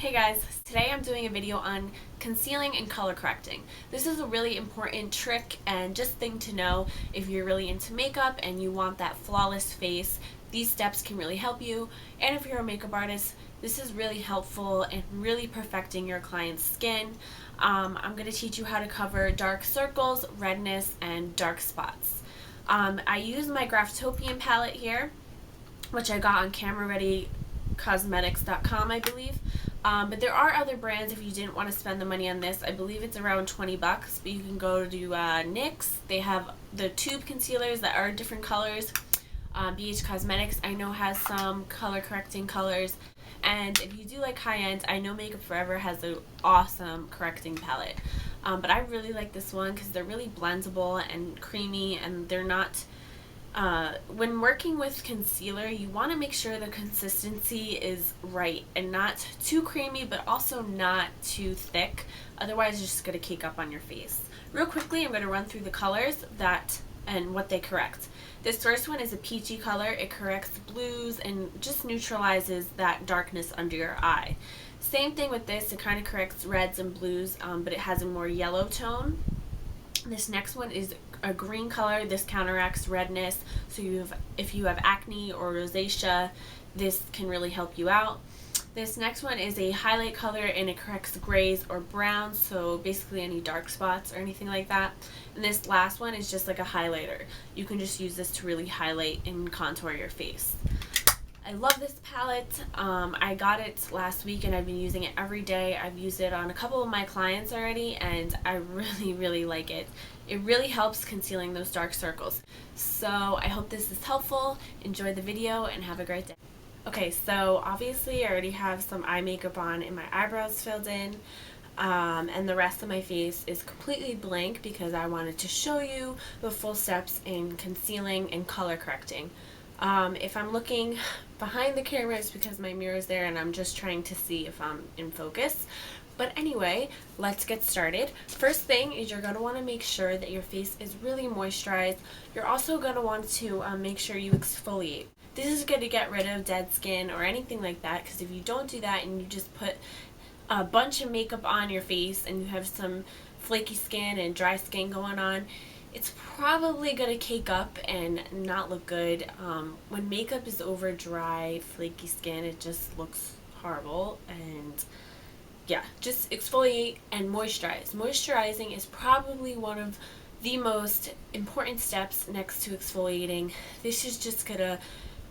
Hey guys, today I'm doing a video on concealing and color correcting. This is a really important trick and just thing to know if you're really into makeup and you want that flawless face. These steps can really help you, and if you're a makeup artist, this is really helpful in really perfecting your client's skin. I'm going to teach you how to cover dark circles, redness, and dark spots. I use my Graftopian palette here, which I got on camerareadycosmetics.com, I believe. But there are other brands if you didn't want to spend the money on this. I believe it's around 20 bucks, but you can go to NYX. They have the tube concealers that are different colors. BH Cosmetics I know has some color correcting colors. And if you do like high end, I know Makeup Forever has an awesome correcting palette. But I really like this one because they're really blendable and creamy, and they're not... when working with concealer, you want to make sure the consistency is right and not too creamy but also not too thick, otherwise you're just going to cake up on your face. Real quickly, I'm going to run through the colors and what they correct. This first one is a peachy color. It corrects blues and just neutralizes that darkness under your eye. Same thing with this, it kind of corrects reds and blues, but it has a more yellow tone. This next one is a green color. This counteracts redness, so if you have acne or rosacea, this can really help you out. This next one is a highlight color, and it corrects grays or browns, so basically any dark spots or anything like that. And this last one is just like a highlighter. You can just use this to really highlight and contour your face. I love this palette. I got it last week and I've been using it every day. I've used it on a couple of my clients already, and I really like it. It really helps concealing those dark circles. So I hope this is helpful. Enjoy the video and have a great day. Okay, so obviously I already have some eye makeup on and my eyebrows filled in. And the rest of my face is completely blank because I wanted to show you the full steps in concealing and color correcting. If I'm looking behind the camera, it's because my mirror is there and I'm just trying to see if I'm in focus. But anyway, let's get started. First thing is you're going to want to make sure that your face is really moisturized. You're also going to want to make sure you exfoliate. This is going to get rid of dead skin or anything like that, because if you don't do that and you just put a bunch of makeup on your face and you have some flaky skin and dry skin going on, it's probably going to cake up and not look good. When makeup is over dry, flaky skin, it just looks horrible. And yeah, just exfoliate and moisturize. Moisturizing is probably one of the most important steps next to exfoliating. This is just going to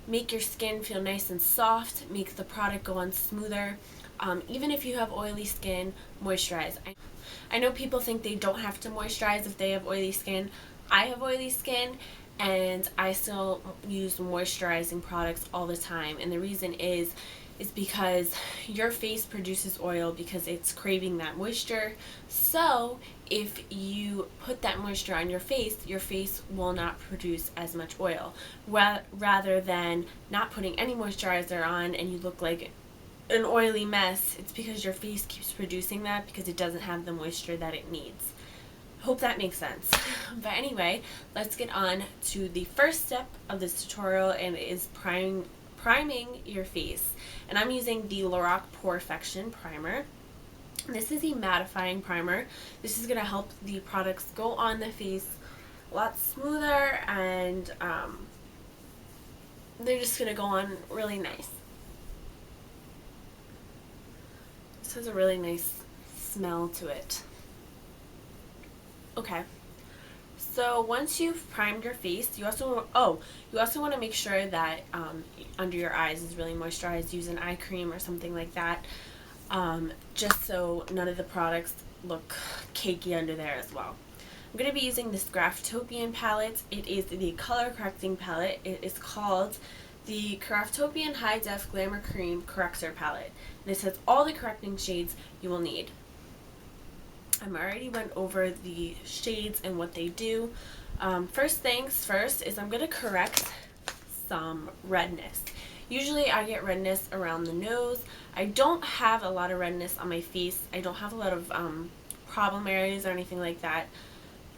make your skin feel nice and soft, make the product go on smoother. Even if you have oily skin, moisturize. I know people think they don't have to moisturize if they have oily skin. I have oily skin and I still use moisturizing products all the time, and the reason is because your face produces oil because it's craving that moisture. So if you put that moisture on your face will not produce as much oil, rather than not putting any moisturizer on and you look like an oily mess. It's because your face keeps producing that because it doesn't have the moisture that it needs. Hope that makes sense. But anyway, let's get on to the first step of this tutorial, and it is priming your face. And I'm using the Lorac Perfection primer. This is a mattifying primer. This is going to help the products go on the face a lot smoother, and they're just going to go on really nice. This has a really nice smell to it. Okay, so once you've primed your face, you also want to make sure that under your eyes is really moisturized. Use an eye cream or something like that, just so none of the products look cakey under there as well. I'm going to be using this Graftopian palette. It is the color correcting palette. It is called the Graftopian High Def Glamour Cream Corrector Palette. This has all the correcting shades you will need. I already went over the shades and what they do. First things first is I'm going to correct some redness. Usually I get redness around the nose. I don't have a lot of redness on my face. I don't have a lot of problem areas or anything like that.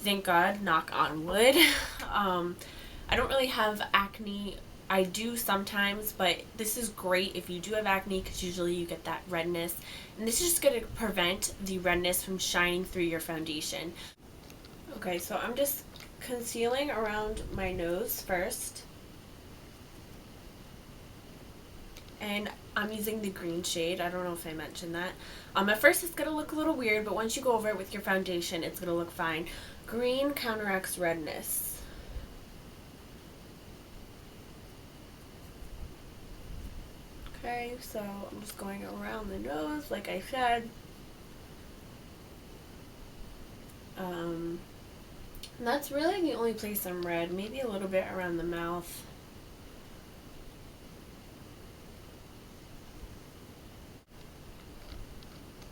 Thank God, knock on wood. I don't really have acne. I do sometimes, but this is great if you do have acne because usually you get that redness. And this is just going to prevent the redness from shining through your foundation. Okay, so I'm just concealing around my nose first. And I'm using the green shade. I don't know if I mentioned that. At first it's going to look a little weird, but once you go over it with your foundation, it's going to look fine. Green counteracts redness. Okay, so I'm just going around the nose, like I said. And that's really the only place I'm red. Maybe a little bit around the mouth.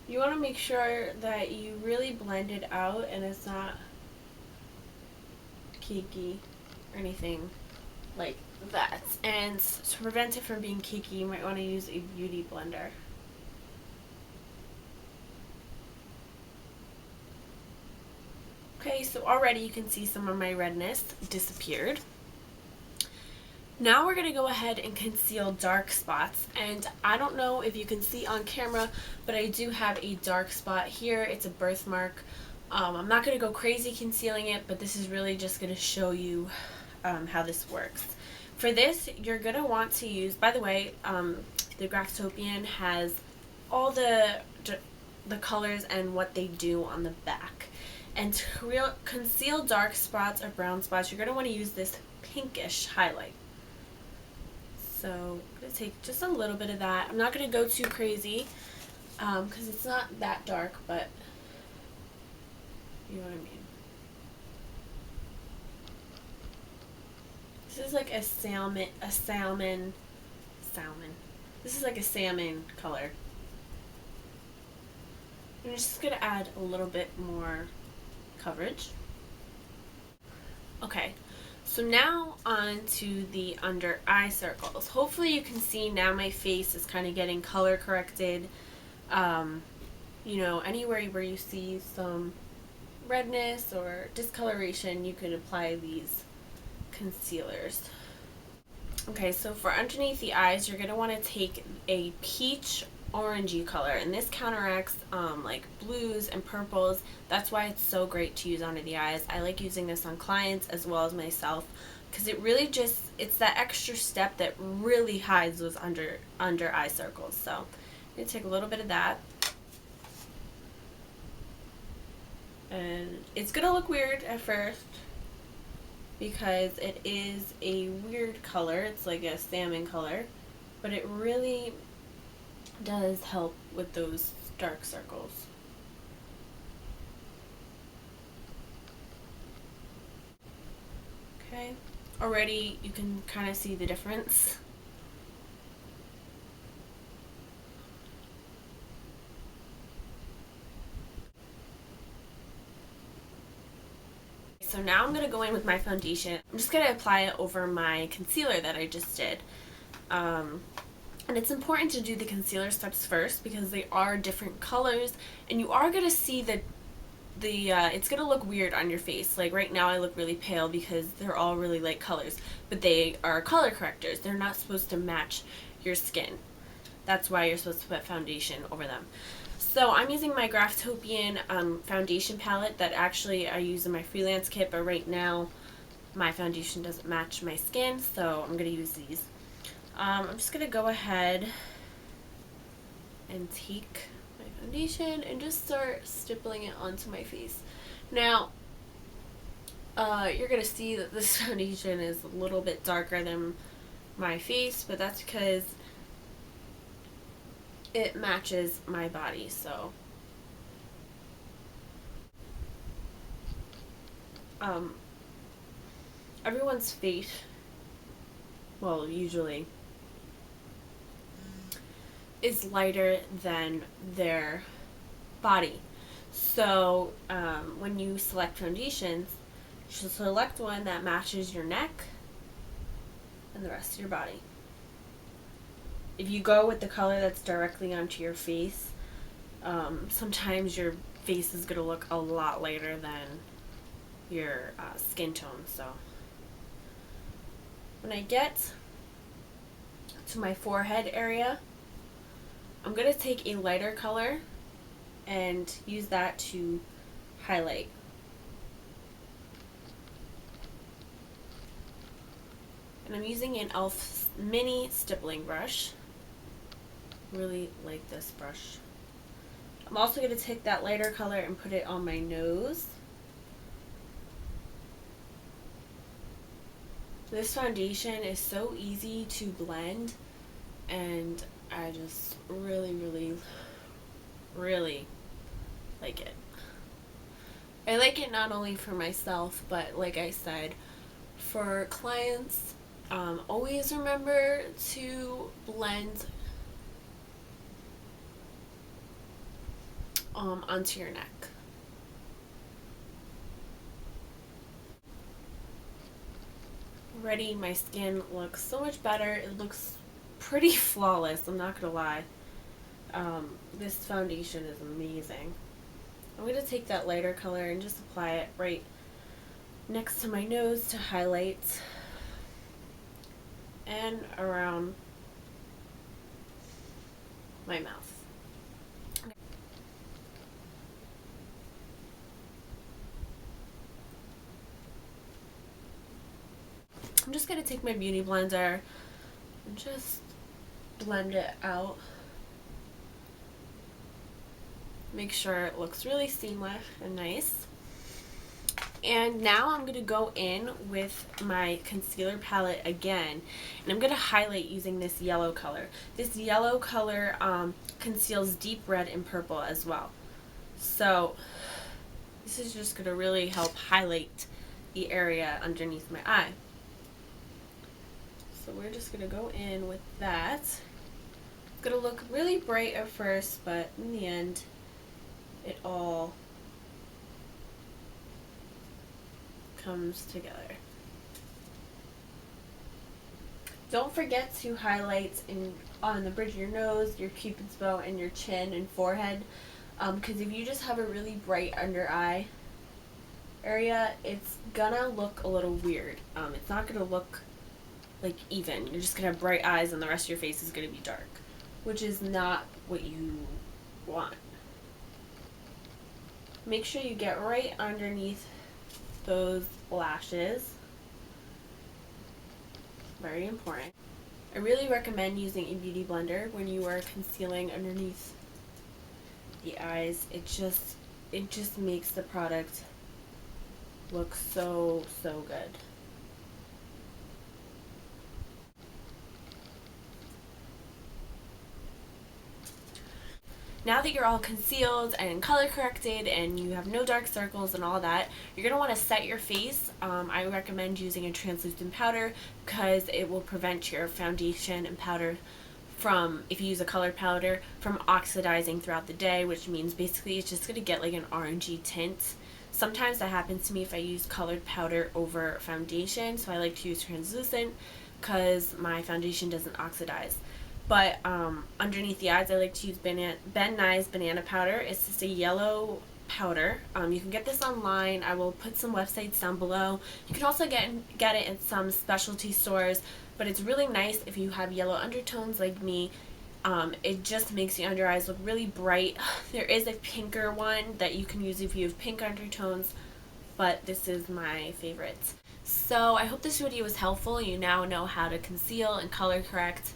You want to make sure that you really blend it out and it's not cakey or anything like that. And to prevent it from being cakey, you might want to use a beauty blender. Okay, so already you can see some of my redness disappeared. Now we're going to go ahead and conceal dark spots, and I don't know if you can see on camera, but I do have a dark spot here. It's a birthmark. I'm not going to go crazy concealing it, but this is really just going to show you how this works. For this, you're going to want to use, by the way, the Graftopian has all the colors and what they do on the back. And to conceal dark spots or brown spots, you're going to want to use this pinkish highlight. So I'm going to take just a little bit of that. I'm not going to go too crazy because it's not that dark, but you know what I mean. This is like a salmon. This is like a salmon color. I'm just going to add a little bit more coverage. Okay. So now on to the under eye circles. Hopefully you can see now my face is kind of getting color corrected. You know, anywhere where you see some redness or discoloration, you can apply these concealers. Okay, so for underneath the eyes, you're going to want to take a peach orangey color, and this counteracts like blues and purples. That's why it's so great to use under the eyes. I like using this on clients as well as myself because it really just, it's that extra step that really hides those under eye circles. So I'm going to take a little bit of that, and it's going to look weird at first because it is a weird color. It's like a salmon color, but it really does help with those dark circles. Okay, already you can kind of see the difference. So now I'm going to go in with my foundation. I'm just going to apply it over my concealer that I just did. And it's important to do the concealer steps first because they are different colors, and you are going to see it's going to look weird on your face. Like right now I look really pale because they're all really light colors, but they are color correctors. They're not supposed to match your skin. That's why you're supposed to put foundation over them. So I'm using my Graftopian foundation palette that actually I use in my freelance kit, but right now my foundation doesn't match my skin, so I'm going to use these. I'm just going to go ahead and take my foundation and just start stippling it onto my face. Now, you're going to see that this foundation is a little bit darker than my face, but that's because it matches my body, so everyone's face, well, usually is lighter than their body. So when you select foundations, you should select one that matches your neck and the rest of your body. If you go with the color that's directly onto your face, sometimes your face is going to look a lot lighter than your skin tone. So when I get to my forehead area, I'm going to take a lighter color and use that to highlight. And I'm using an e.l.f. mini stippling brush. Really like this brush. I'm also going to take that lighter color and put it on my nose. This foundation is so easy to blend, and I just really like it. I like it not only for myself, but like I said, for clients. Always remember to blend onto your neck. Already my skin looks so much better. It looks pretty flawless, I'm not gonna lie. This foundation is amazing. I'm going to take that lighter color and just apply it right next to my nose to highlight, and around my mouth. I'm just going to take my beauty blender and just blend it out. Make sure it looks really seamless and nice. And now I'm going to go in with my concealer palette again, and I'm going to highlight using this yellow color. This yellow color conceals deep red and purple as well. So this is just going to really help highlight the area underneath my eye. So we're just going to go in with that. It's going to look really bright at first, but in the end, it all comes together. Don't forget to highlight on the bridge of your nose, your cupid's bow, and your chin and forehead, because if you just have a really bright under eye area, it's gonna look a little weird. It's not gonna look like even. You're just gonna have bright eyes and the rest of your face is gonna be dark, which is not what you want. Make sure you get right underneath those lashes. Very important. I really recommend using a beauty blender when you are concealing underneath the eyes. It just makes the product look so good. Now that you're all concealed and color corrected and you have no dark circles and all that, you're going to want to set your face. I recommend using a translucent powder because it will prevent your foundation and powder from, if you use a colored powder, from oxidizing throughout the day, which means basically it's just going to get like an orangey tint. Sometimes that happens to me if I use colored powder over foundation, so I like to use translucent because my foundation doesn't oxidize. But underneath the eyes, I like to use Ben Nye's banana powder. It's just a yellow powder. You can get this online. I will put some websites down below. You can also get it in some specialty stores, but it's really nice if you have yellow undertones like me. It just makes the under eyes look really bright. There is a pinker one that you can use if you have pink undertones, but this is my favorite. So I hope this video was helpful. You now know how to conceal and color correct.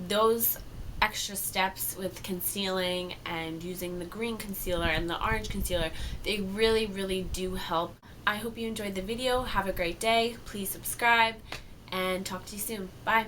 Those extra steps with concealing and using the green concealer and the orange concealer, they really do help. I hope you enjoyed the video. Have a great day. Please subscribe and talk to you soon. Bye.